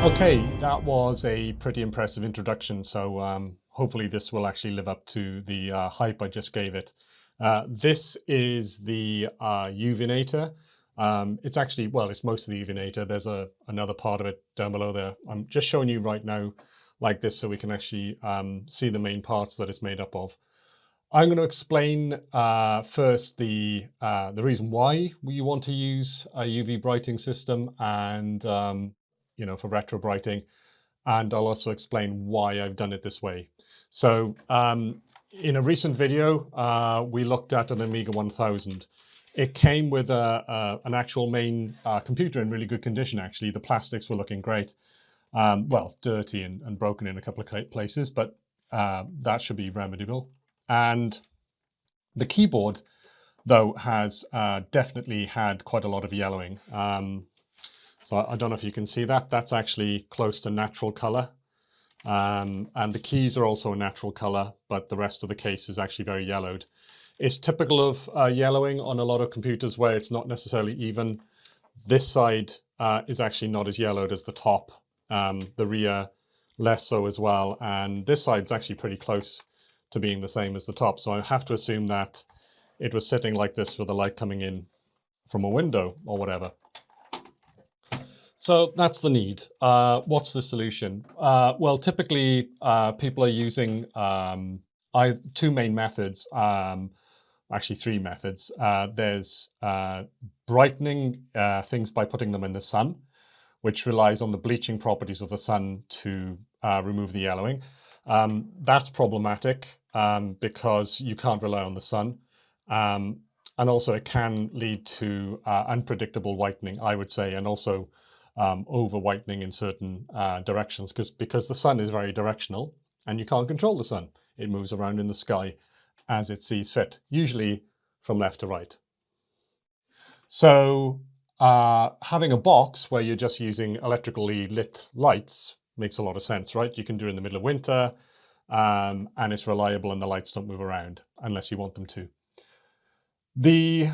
Okay, that was a pretty impressive introduction, so hopefully this will actually live up to the hype I just gave it. This is the UVNator. It's actually, well, it's most of the UVNator. There's another part of it down below there. I'm just showing you right now like this so we can actually see the main parts that it's made up of. I'm going to explain first the reason why you want to use a UV brighting system and you know, for retrobriting, and I'll also explain why I've done it this way. So in a recent video, we looked at an Amiga 1000. It came with an actual main computer in really good condition, actually. The plastics were looking great. Well, dirty and broken in a couple of places, but that should be remediable. And the keyboard, though, has definitely had quite a lot of yellowing. So I don't know if you can see that. That's actually close to natural color. And the keys are also a natural color, but the rest of the case is actually very yellowed. It's typical of yellowing on a lot of computers where it's not necessarily even. This side is actually not as yellowed as the top. The rear less so as well. And this side's actually pretty close to being the same as the top. So I have to assume that it was sitting like this with the light coming in from a window or whatever. So that's the need. What's the solution? Well, typically people are using two main methods, actually three methods. There's brightening things by putting them in the sun, which relies on the bleaching properties of the sun to remove the yellowing. That's problematic because you can't rely on the sun. And also it can lead to unpredictable whitening, I would say, and also over whitening in certain directions because the sun is very directional and you can't control the sun. It moves around in the sky as it sees fit, usually from left to right. So having a box where you're just using electrically lit lights makes a lot of sense, right? You can do it in the middle of winter and it's reliable and the lights don't move around unless you want them to. The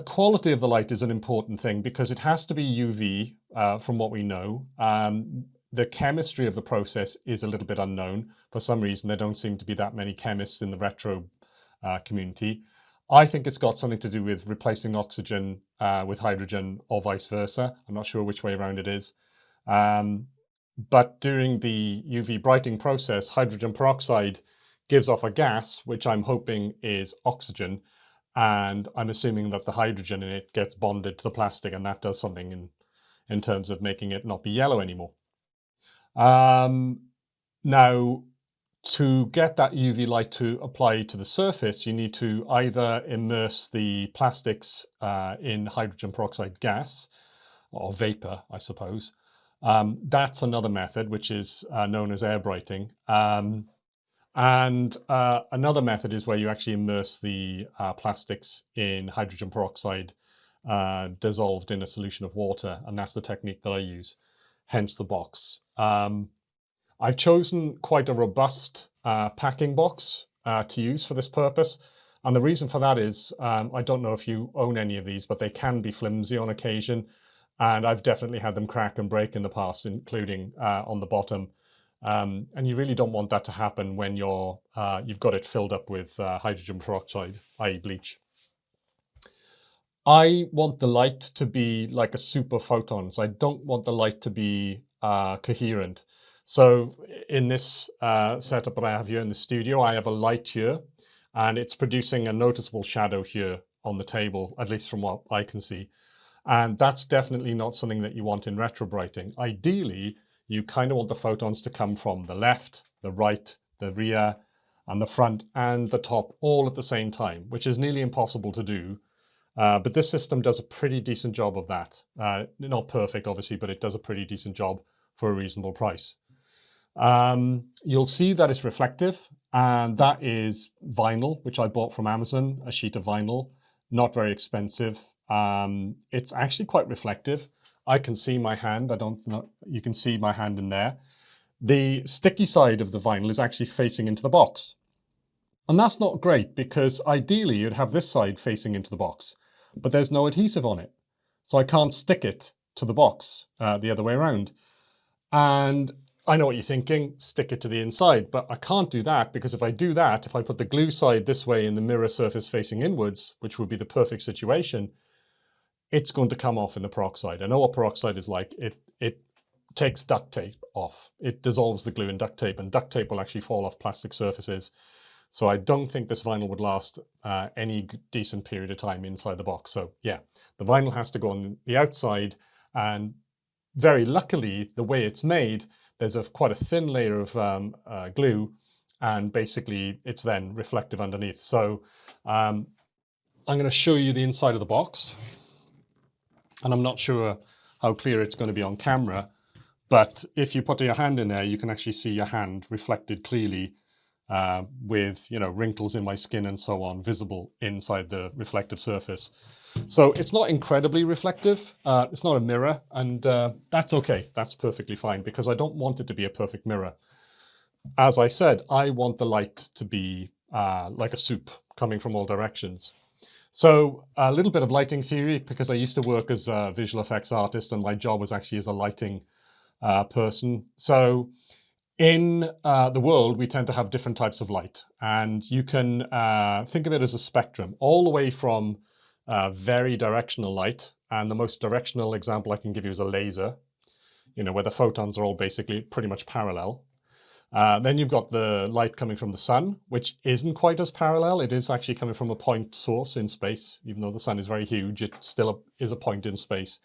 quality of the light is an important thing because it has to be UV from what we know. The chemistry of the process is a little bit unknown. For some reason, there don't seem to be that many chemists in the retro community. I think it's got something to do with replacing oxygen with hydrogen or vice versa. I'm not sure which way around it is. But during the UV brighting process, hydrogen peroxide gives off a gas, which I'm hoping is oxygen. And I'm assuming that the hydrogen in it gets bonded to the plastic and that does something in terms of making it not be yellow anymore. Now, to get that UV light to apply to the surface, you need to either immerse the plastics in hydrogen peroxide gas, or vapor, I suppose, That's another method, which is known as Airbriting. Another method is where you actually immerse the plastics in hydrogen peroxide dissolved in a solution of water. And that's the technique that I use, hence the box. I've chosen quite a robust packing box to use for this purpose. And the reason for that is, I don't know if you own any of these, but they can be flimsy on occasion. And I've definitely had them crack and break in the past, including on the bottom. And you really don't want that to happen when you've got it filled up with hydrogen peroxide, i.e. bleach. I want the light to be like a super photons. I don't want the light to be coherent. So in this setup that I have here in the studio, I have a light here, and it's producing a noticeable shadow here on the table, at least from what I can see. And that's definitely not something that you want in retrobriting. Ideally, you kind of want the photons to come from the left, the right, the rear, and the front, and the top all at the same time, which is nearly impossible to do. But this system does a pretty decent job of that. Not perfect, obviously, but it does a pretty decent job for a reasonable price. You'll see that it's reflective, and that is vinyl, which I bought from Amazon, a sheet of vinyl, not very expensive. It's actually quite reflective. I can see my hand. I don't know, you can see my hand in there. The sticky side of the vinyl is actually facing into the box. And that's not great, because ideally you'd have this side facing into the box, but there's no adhesive on it. So I can't stick it to the box the other way around. And I know what you're thinking, stick it to the inside, but I can't do that, because if I do that, if I put the glue side this way and the mirror surface facing inwards, which would be the perfect situation, it's going to come off in the peroxide. I know what peroxide is like. It takes duct tape off. It dissolves the glue in duct tape, and duct tape will actually fall off plastic surfaces. So I don't think this vinyl would last any decent period of time inside the box. So yeah, the vinyl has to go on the outside, and very luckily, the way it's made, there's quite a thin layer of glue, and basically it's then reflective underneath. So I'm going to show you the inside of the box, and I'm not sure how clear it's going to be on camera, but if you put your hand in there, you can actually see your hand reflected clearly with, you know, wrinkles in my skin and so on visible inside the reflective surface. So it's not incredibly reflective. It's not a mirror, and that's okay. That's perfectly fine, because I don't want it to be a perfect mirror. As I said, I want the light to be like a soup coming from all directions. So a little bit of lighting theory, because I used to work as a visual effects artist, and my job was actually as a lighting person. So in the world, we tend to have different types of light, and you can think of it as a spectrum, all the way from very directional light, and the most directional example I can give you is a laser, you know, where the photons are all basically pretty much parallel. Then you've got the light coming from the sun, which isn't quite as parallel. It is actually coming from a point source in space. Even though the sun is very huge, it still is a point in space.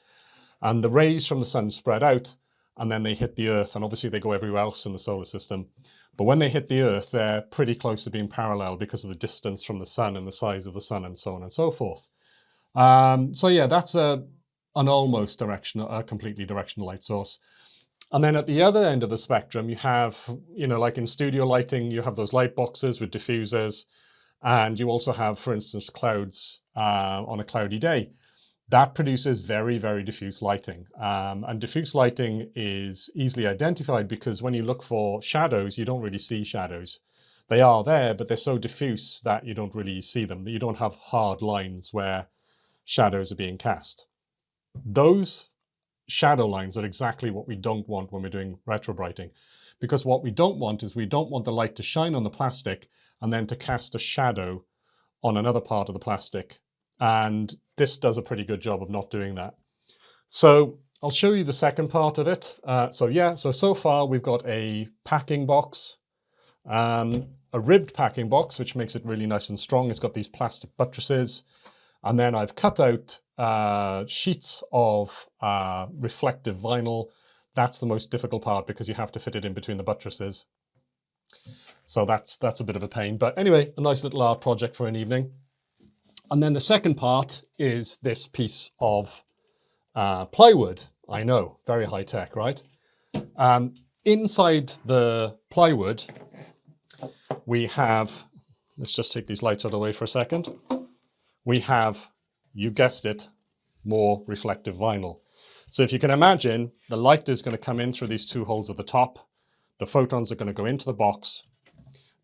And the rays from the sun spread out, and then they hit the Earth, and obviously they go everywhere else in the solar system. But when they hit the Earth, they're pretty close to being parallel because of the distance from the sun and the size of the sun and so on and so forth. So yeah, that's an almost directional, a completely directional light source. And then at the other end of the spectrum, you have, you know, like in studio lighting, you have those light boxes with diffusers, and you also have, for instance, clouds on a cloudy day. That produces very, very diffuse lighting. And diffuse lighting is easily identified because when you look for shadows, you don't really see shadows. They are there, but they're so diffuse that you don't really see them. You don't have hard lines where shadows are being cast. Those shadow lines are exactly what we don't want when we're doing retrobriting, because what we don't want is we don't want the light to shine on the plastic and then to cast a shadow on another part of the plastic. And this does a pretty good job of not doing that. So I'll show you the second part of it. So far we've got a packing box, a ribbed packing box, which makes it really nice and strong. It's got these plastic buttresses. And then I've cut out sheets of reflective vinyl. That's the most difficult part because you have to fit it in between the buttresses. So that's a bit of a pain. But anyway, a nice little art project for an evening. And then the second part is this piece of plywood. I know, very high tech, right? Inside the plywood, we have, let's just take these lights out of the way for a second. We have, you guessed it, more reflective vinyl. So if you can imagine, the light is going to come in through these two holes at the top. The photons are going to go into the box.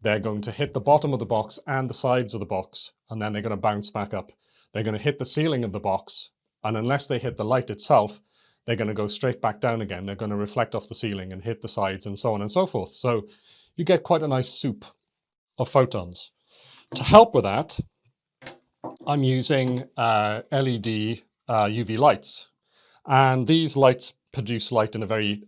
They're going to hit the bottom of the box and the sides of the box, and then they're going to bounce back up. They're going to hit the ceiling of the box, and unless they hit the light itself, they're going to go straight back down again. They're going to reflect off the ceiling and hit the sides and so on and so forth. So you get quite a nice soup of photons. To help with that, I'm using LED UV lights. And these lights produce light in a very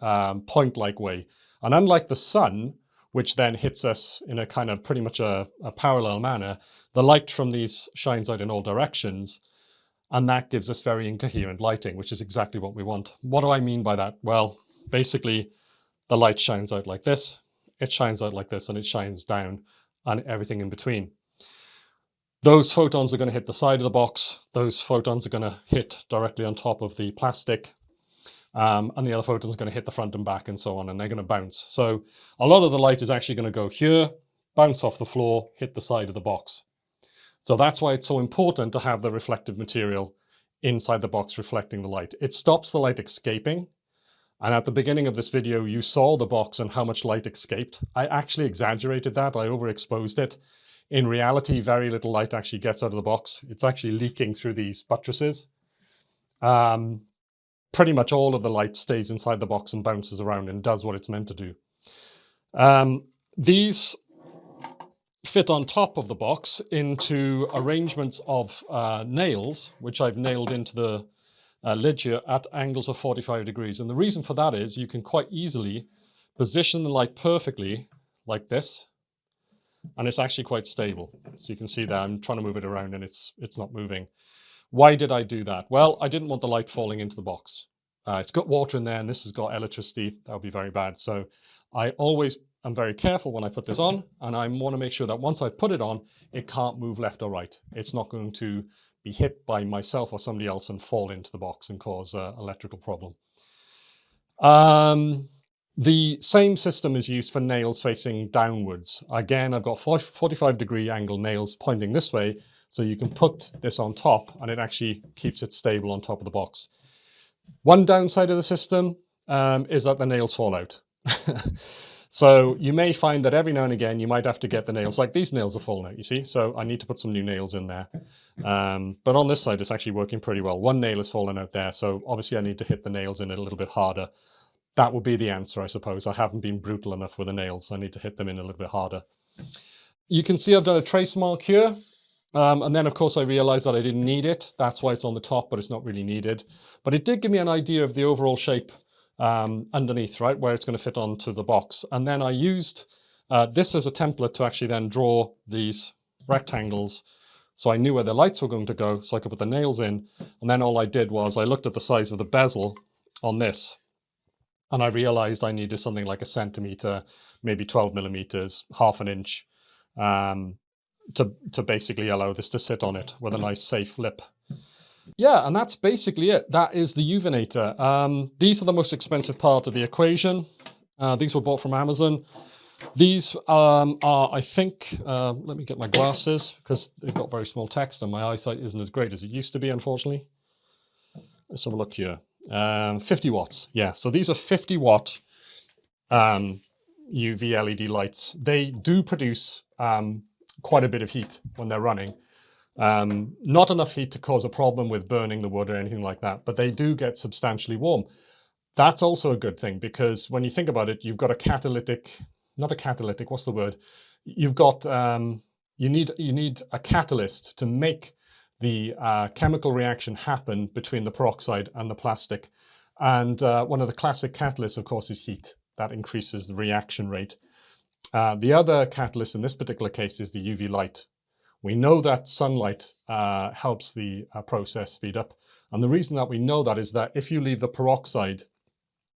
point-like way. And unlike the sun, which then hits us in a kind of pretty much a parallel manner, the light from these shines out in all directions. And that gives us very incoherent lighting, which is exactly what we want. What do I mean by that? Well, basically, the light shines out like this, it shines out like this, and it shines down, and everything in between. Those photons are going to hit the side of the box. Those photons are going to hit directly on top of the plastic. And the other photons are going to hit the front and back and so on, and they're going to bounce. So a lot of the light is actually going to go here, bounce off the floor, hit the side of the box. So that's why it's so important to have the reflective material inside the box reflecting the light. It stops the light escaping. And at the beginning of this video, you saw the box and how much light escaped. I actually exaggerated that. I overexposed it. In reality, very little light actually gets out of the box. It's actually leaking through these buttresses. Pretty much all of the light stays inside the box and bounces around and does what it's meant to do. These fit on top of the box into arrangements of nails, which I've nailed into the lid here at angles of 45 degrees. And the reason for that is you can quite easily position the light perfectly like this. And it's actually quite stable. So you can see that I'm trying to move it around and it's not moving. Why did I do that? Well, I didn't want the light falling into the box. It's got water in there and this has got electricity. That would be very bad. So I always am very careful when I put this on, and I want to make sure that once I put it on, it can't move left or right. It's not going to be hit by myself or somebody else and fall into the box and cause an electrical problem. The same system is used for nails facing downwards. Again, I've got 45-degree angle nails pointing this way, so you can put this on top and it actually keeps it stable on top of the box. One downside of the system is that the nails fall out. So you may find that every now and again you might have to get the nails, like these nails are falling out, you see? So I need to put some new nails in there. But on this side, it's actually working pretty well. One nail is falling out there, so obviously I need to hit the nails in a little bit harder. That would be the answer, I suppose. I haven't been brutal enough with the nails. I need to hit them in a little bit harder. You can see I've done a trace mark here. And then, of course, I realized that I didn't need it. That's why it's on the top, but it's not really needed. But it did give me an idea of the overall shape underneath, right, where it's going to fit onto the box. And then I used this as a template to actually then draw these rectangles. So I knew where the lights were going to go, so I could put the nails in. And then all I did was I looked at the size of the bezel on this. And I realized I needed something like 1 centimeter, maybe 12 millimeters, half an inch, to basically allow this to sit on it with a nice safe lip. Yeah, and that's basically it. That is the UVNator. These are the most expensive part of the equation. These were bought from Amazon. These are, I think, let me get my glasses because they've got very small text and my eyesight isn't as great as it used to be, unfortunately. Let's have a look here. 50 watts. Yeah, so these are 50 watt UV LED lights. They do produce quite a bit of heat when they're running. Not enough heat to cause a problem with burning the wood or anything like that, but they do get substantially warm. That's also a good thing because when you think about it, you've got a catalytic, not a catalytic, what's the word? You've got, you need a catalyst to make the chemical reaction happen between the peroxide and the plastic. And one of the classic catalysts, of course, is heat. That increases the reaction rate. The other catalyst in this particular case is the UV light. We know that sunlight helps the process speed up. And the reason that we know that is that if you leave the peroxide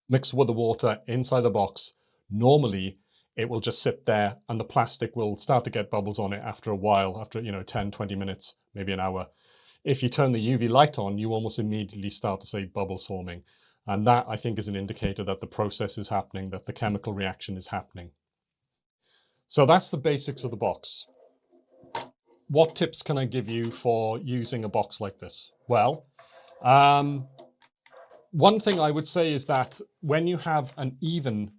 mixed with the water inside the box, normally it will just sit there and the plastic will start to get bubbles on it after a while, after 10, 20 minutes, maybe an hour. If you turn the UV light on, you almost immediately start to see bubbles forming. And that, I think, is an indicator that the process is happening, that the chemical reaction is happening. So that's the basics of the box. What tips can I give you for using a box like this? Well, one thing I would say is that when you have an even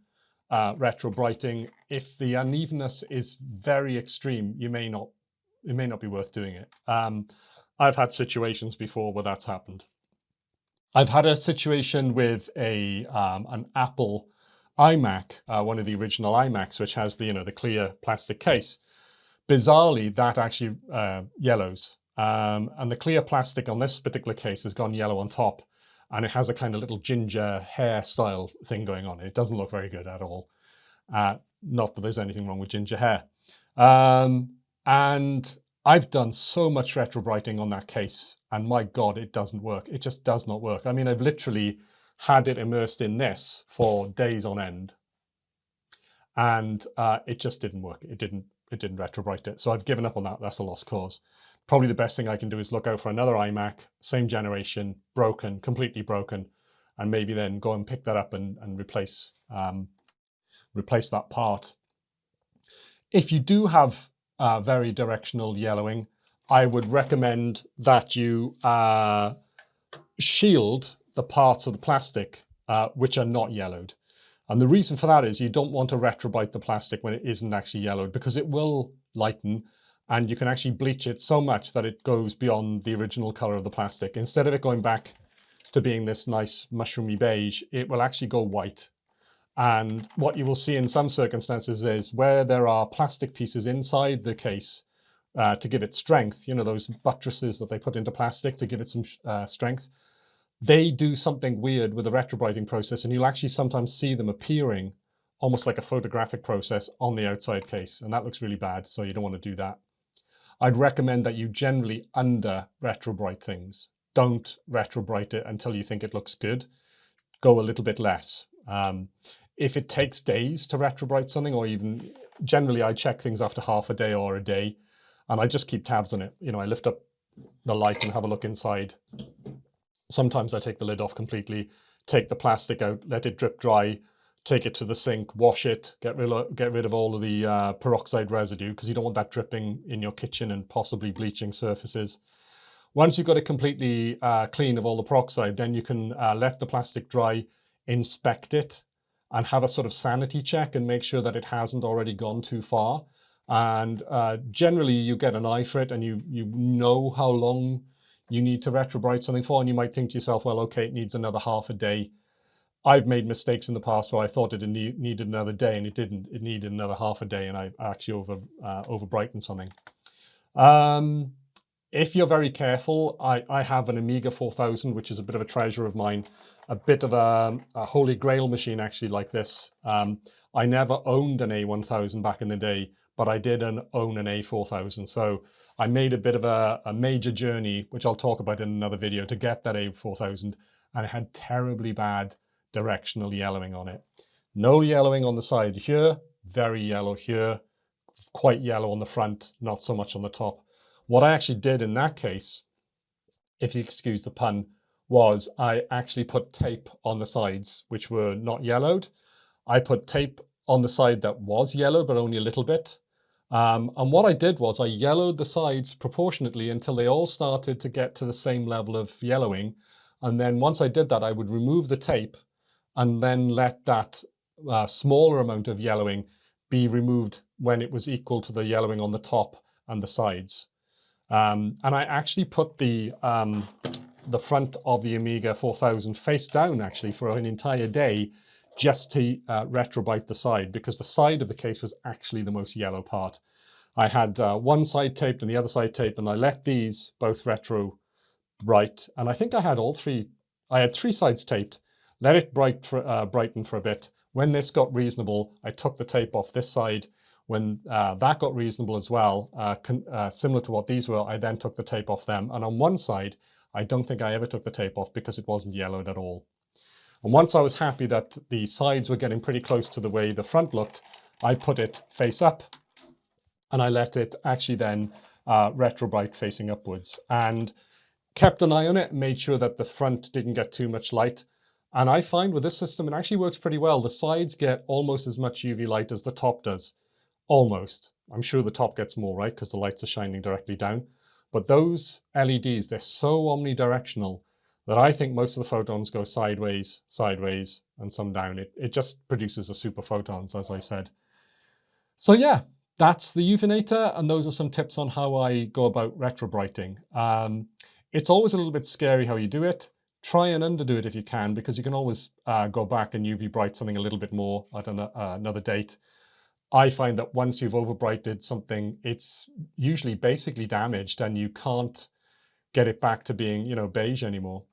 retrobriting, if the unevenness is very extreme, it may not be worth doing it. I've had situations before where that's happened. I've had a situation with an Apple iMac, one of the original iMacs, which has the clear plastic case. Bizarrely, that actually yellows, and the clear plastic on this particular case has gone yellow on top, and it has a kind of little ginger hair style thing going on. It doesn't look very good at all. Not that there's anything wrong with ginger hair. And I've done so much retrobriting on that case, and my God, it doesn't work. It just does not work. I mean, I've literally had it immersed in this for days on end, and it just didn't work. It didn't retrobrite it. So I've given up on that. That's a lost cause. Probably the best thing I can do is look out for another iMac, same generation, broken, completely broken, and maybe then go and pick that up and replace that part. If you do have very directional yellowing, I would recommend that you shield the parts of the plastic which are not yellowed. And the reason for that is you don't want to retrobrite the plastic when it isn't actually yellowed, because it will lighten and you can actually bleach it so much that it goes beyond the original color of the plastic. Instead of it going back to being this nice mushroomy beige, it will actually go white. And what you will see in some circumstances is where there are plastic pieces inside the case to give it strength, those buttresses that they put into plastic to give it some strength, they do something weird with the retrobriting process, and you'll actually sometimes see them appearing almost like a photographic process on the outside case, and that looks really bad, so you don't want to do that. I'd recommend that you generally under retrobrite things. Don't retrobrite it until you think it looks good. Go a little bit less. If it takes days to retrobrite something, or even generally I check things after half a day or a day, and I just keep tabs on it. I lift up the light and have a look inside. Sometimes I take the lid off completely, take the plastic out, let it drip dry, take it to the sink, wash it, get rid of all of the peroxide residue, because you don't want that dripping in your kitchen and possibly bleaching surfaces. Once you've got it completely clean of all the peroxide, then you can let the plastic dry, inspect it, and have a sort of sanity check and make sure that it hasn't already gone too far. And generally you get an eye for it, and you know how long you need to retrobrite something for, and you might think to yourself, well, okay, it needs another half a day. I've made mistakes in the past where I thought it needed another day, and it didn't. It needed another half a day, and I actually overbrightened something. If you're very careful, I have an Amiga 4000, which is a bit of a treasure of mine, a bit of a holy grail machine actually like this. I never owned an A1000 back in the day, but I did own an A4000. So I made a bit of a major journey, which I'll talk about in another video, to get that A4000, and it had terribly bad directional yellowing on it. No yellowing on the side here, very yellow here, quite yellow on the front, not so much on the top. What I actually did in that case, if you excuse the pun, was I actually put tape on the sides which were not yellowed. I put tape on the side that was yellowed, but only a little bit. And what I did was I yellowed the sides proportionately until they all started to get to the same level of yellowing. And then once I did that, I would remove the tape and then let that smaller amount of yellowing be removed when it was equal to the yellowing on the top and the sides. And I actually put the front of the Amiga 4000 face down actually for an entire day, just to retrobrite the side, because the side of the case was actually the most yellow part. I had one side taped and the other side taped, and I let these both retrobrite, and I think I had three sides taped, let it brighten for a bit. When this got reasonable, I took the tape off this side. When that got reasonable as well, similar to what these were, I then took the tape off them. And on one side, I don't think I ever took the tape off because it wasn't yellowed at all. And once I was happy that the sides were getting pretty close to the way the front looked, I put it face up and I let it actually then retrobrite facing upwards, and kept an eye on it, made sure that the front didn't get too much light. And I find with this system, it actually works pretty well. The sides get almost as much UV light as the top does. Almost. I'm sure the top gets more, right? Because the lights are shining directly down. But those LEDs, they're so omnidirectional that I think most of the photons go sideways, sideways, and some down. It just produces a super photons, as I said. So yeah, that's the UVNator, and those are some tips on how I go about retrobriting. It's always a little bit scary how you do it. Try and underdo it if you can, because you can always go back and UV bright something a little bit more at another date. I find that once you've overbrighted something, it's usually basically damaged and you can't get it back to being, you know, beige anymore.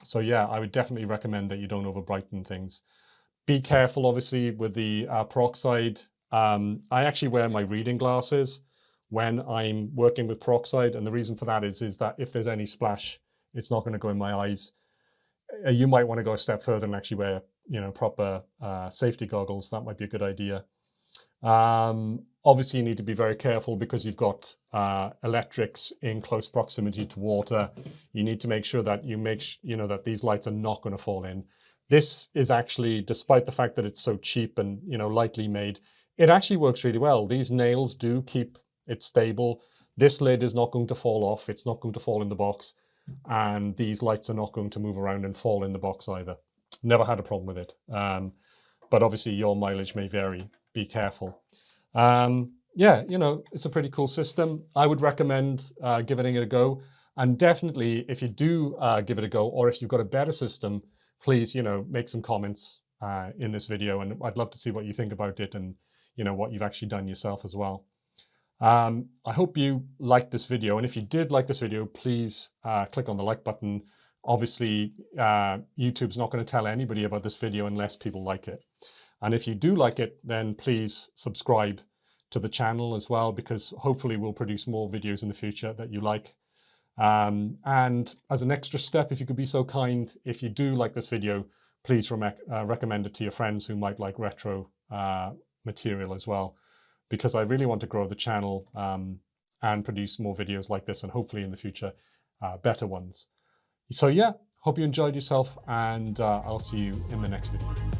So yeah, I would definitely recommend that you don't overbrighten things. Be careful, obviously, with the peroxide. I actually wear my reading glasses when I'm working with peroxide, and the reason for that is that if there's any splash, it's not going to go in my eyes. You might want to go a step further and actually wear, you know, proper safety goggles. That might be a good idea. Obviously, you need to be very careful because you've got electrics in close proximity to water. You need to make sure that you know that these lights are not going to fall in. This is actually, despite the fact that it's so cheap and, you know, lightly made, it actually works really well. These nails do keep it stable. This lid is not going to fall off. It's not going to fall in the box. And these lights are not going to move around and fall in the box either. Never had a problem with it. But obviously your mileage may vary. Be careful. Yeah, you know, it's a pretty cool system. I would recommend giving it a go. And definitely, if you do give it a go, or if you've got a better system, please, you know, make some comments in this video. And I'd love to see what you think about it and, you know, what you've actually done yourself as well. I hope you liked this video. And if you did like this video, please click on the like button. Obviously, YouTube's not going to tell anybody about this video unless people like it. And if you do like it, then please subscribe to the channel as well, because hopefully we'll produce more videos in the future that you like. And as an extra step, if you could be so kind, if you do like this video, please recommend it to your friends who might like retro material as well, because I really want to grow the channel and produce more videos like this, and hopefully in the future, better ones. So yeah, hope you enjoyed yourself, and I'll see you in the next video.